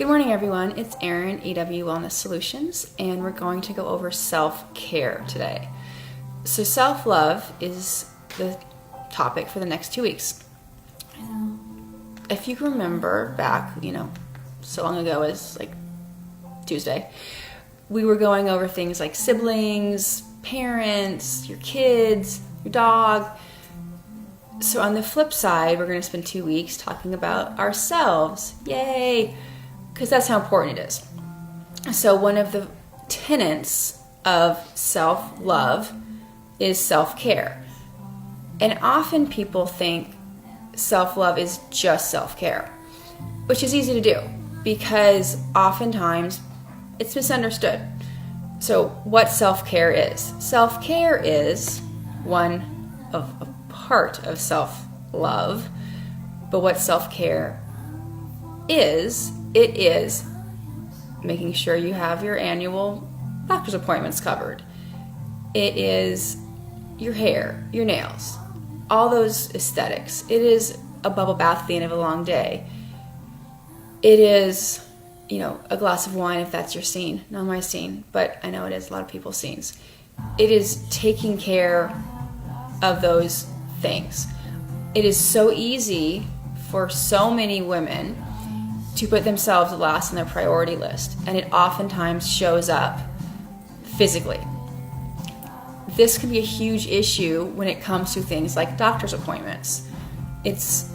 Good morning, everyone. It's Erin, EW Wellness Solutions, and we're going to go over self-care today. So self-love is the topic for the next 2 weeks. If you remember back, so long ago as like Tuesday, we were going over things like siblings, parents, your kids, your dog. So on the flip side, we're going to spend 2 weeks talking about ourselves. Yay! Because that's how important it is. So one of the tenets of self-love is self-care. And often people think self-love is just self-care, which is easy to do because oftentimes it's misunderstood. So what self-care is? Self-care is a part of self-love, but what self-care is, it is making sure you have your annual doctor's appointments covered. It is your hair, your nails, all those aesthetics. It is a bubble bath at the end of a long day. It is, a glass of wine if that's your scene. Not my scene, but I know it is a lot of people's scenes. It is taking care of those things. It is so easy for so many women to put themselves last on their priority list, and it oftentimes shows up physically. This can be a huge issue when it comes to things like doctor's appointments. It's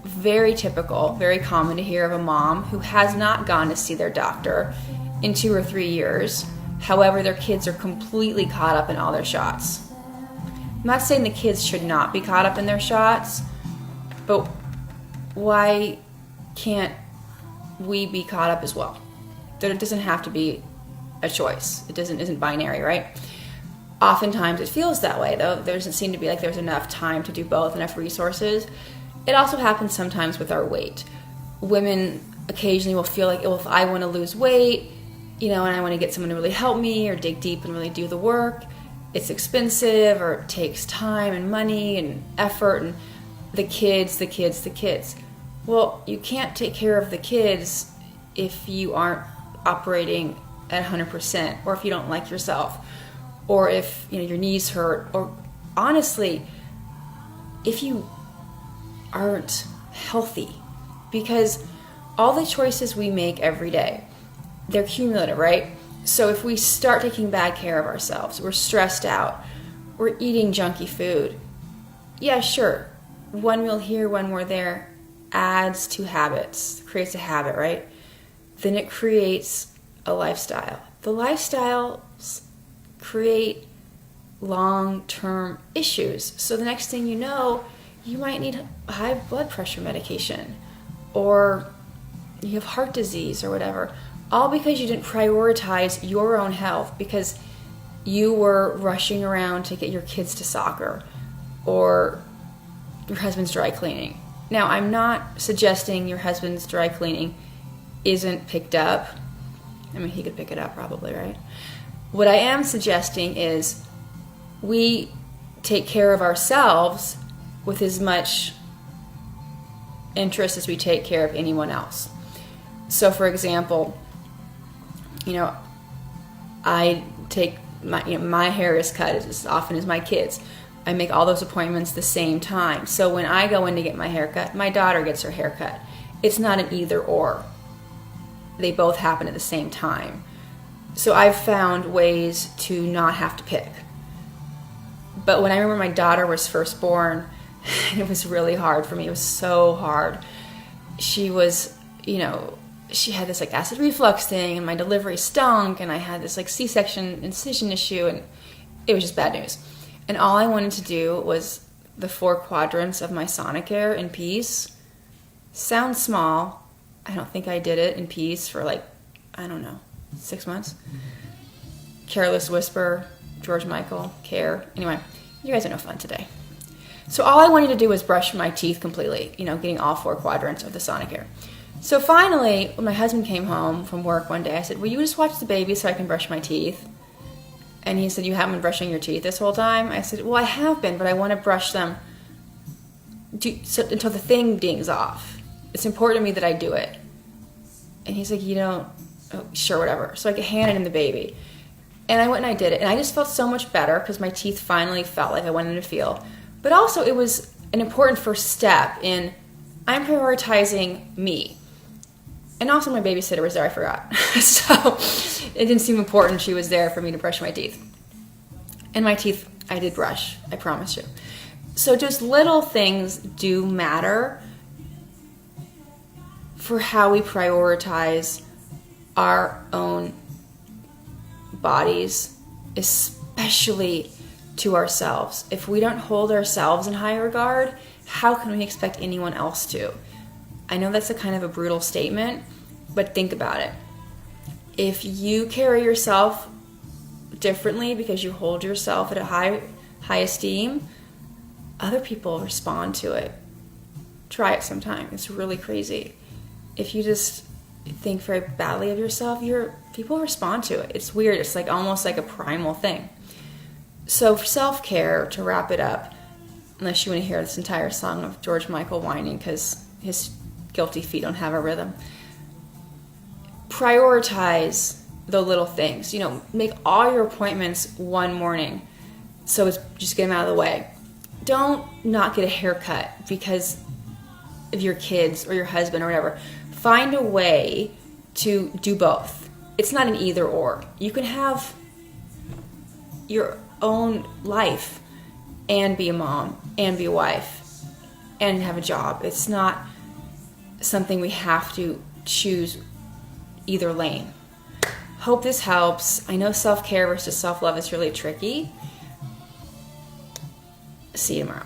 very typical, very common to hear of a mom who has not gone to see their doctor in 2 or 3 years. However, their kids are completely caught up in all their shots. I'm not saying the kids should not be caught up in their shots, but why can't we be caught up as well? That it doesn't have to be a choice. It isn't binary, right? Oftentimes it feels that way, though. There doesn't seem to be like there's enough time to do both, enough resources. It also happens sometimes with our weight. Women occasionally will feel like, well, if I want to lose weight, and I want to get someone to really help me or dig deep and really do the work, it's expensive or it takes time and money and effort and the kids. Well, you can't take care of the kids if you aren't operating at 100%, or if you don't like yourself, or if your knees hurt, or honestly, if you aren't healthy. Because all the choices we make every day, they're cumulative, right? So if we start taking bad care of ourselves, we're stressed out, we're eating junky food, yeah, sure, one meal here, one more there, adds to habits, creates a habit, right? Then it creates a lifestyle. The lifestyles create long-term issues. So the next thing you know, you might need high blood pressure medication, or you have heart disease or whatever, all because you didn't prioritize your own health because you were rushing around to get your kids to soccer or your husband's dry cleaning. Now, I'm not suggesting your husband's dry cleaning isn't picked up. I mean, he could pick it up probably, right? What I am suggesting is we take care of ourselves with as much interest as we take care of anyone else. So, for example, I take my hair is cut as often as my kids. I make all those appointments the same time. So when I go in to get my hair cut, my daughter gets her hair cut. It's not an either or. They both happen at the same time. So I've found ways to not have to pick. But when I remember my daughter was first born, it was really hard for me. It was so hard. She was, she had this like acid reflux thing, and my delivery stunk, and I had this like C-section incision issue, and it was just bad news. And all I wanted to do was the 4 quadrants of my SelfCare in peace. Sounds small. I don't think I did it in peace for 6 months. Careless Whisper, George Michael, Care. Anyway, you guys are no fun today. So all I wanted to do was brush my teeth completely, getting all 4 quadrants of the SelfCare. So finally, when my husband came home from work one day, I said, will you just watch the baby so I can brush my teeth? And he said, you haven't been brushing your teeth this whole time? I said, well, I have been, but I want to brush them until the thing dings off. It's important to me that I do it. And he's like, you don't, oh, sure, whatever. So I handed him the baby. And I went and I did it. And I just felt so much better because my teeth finally felt like I wanted them to feel. But also it was an important first step in I'm prioritizing me. And also my babysitter was there, I forgot. So it didn't seem important she was there for me to brush my teeth. And my teeth, I did brush, I promise you. So just little things do matter for how we prioritize our own bodies, especially to ourselves. If we don't hold ourselves in high regard, how can we expect anyone else to? I know that's a kind of a brutal statement, but think about it. If you carry yourself differently because you hold yourself at a high esteem, other people respond to it. Try it sometime. It's really crazy. If you just think very badly of yourself, people respond to it. It's weird. It's like almost like a primal thing. So for self-care, to wrap it up, unless you want to hear this entire song of George Michael whining because his guilty feet don't have a rhythm, prioritize the little things. Make all your appointments one morning, so it's just get them out of the way. Don't not get a haircut because of your kids or your husband or whatever. Find a way to do both. It's not an either or. You can have your own life and be a mom and be a wife and have a job. It's not something we have to choose either lane. Hope this helps. I know self-care versus self-love is really tricky. See you tomorrow.